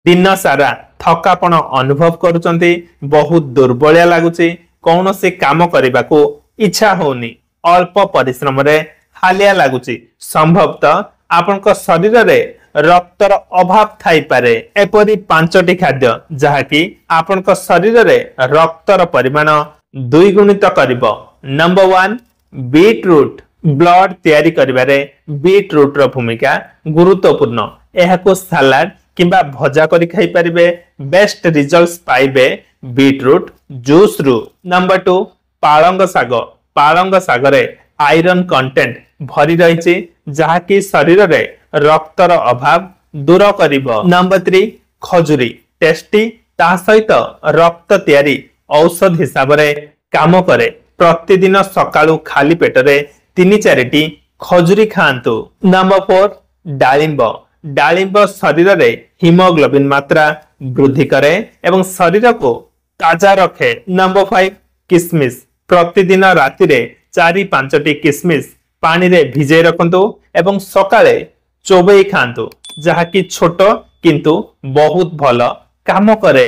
दिन सारा थकापण अनुभव करुचंती, बहुत दुर्बलिया लागुची, कौन से काम करने को इच्छा होनी, अल्प परिश्रम रे हालिया लागुची, संभवतः आपनक शरीर रे रक्तर अभाव थाई पारे। एपरी पांचटी खाद्य जहाँकि आपनक शरीर रे रक्तर परिमाण द्विगुणित करिबो। Number 1 beetroot. ब्लड तैयारी करिबारे बीटरूट रो भूमिका गुरुत्वपूर्ण। एहाको सलाड किंबा भजा करी खाई परिबे। बेस्ट रिजल्ट्स पाइबे बीटरूट जूस रु। नंबर 2 पालंग साग। पालंग साग रे आयरन कंटेंट भरी रहिछि, जहाँकि शरीर रे रक्तर अभाव दूर करिबो। नंबर 3 खजुरी। टेस्टी ता सहित रक्त तैयारी औषध हिसाब रे काम करे। प्रतिदिन सकाळु खाली पेटरे 3-4टी खजुरी खांतु। नंबर 4 डालिंब। डालिंब शरीर रे हीमोग्लोबिन मात्रा वृद्धि करे एवं शरीर को ताजा रखे। नंबर 5 किसमिस। प्रतिदिन राति रे 4-5टी किसमिस पानी रे भिजै रखंतु एवं सकाळे चोबई खांतु, जहाँकि छोट किंतु बहुत भल काम करे।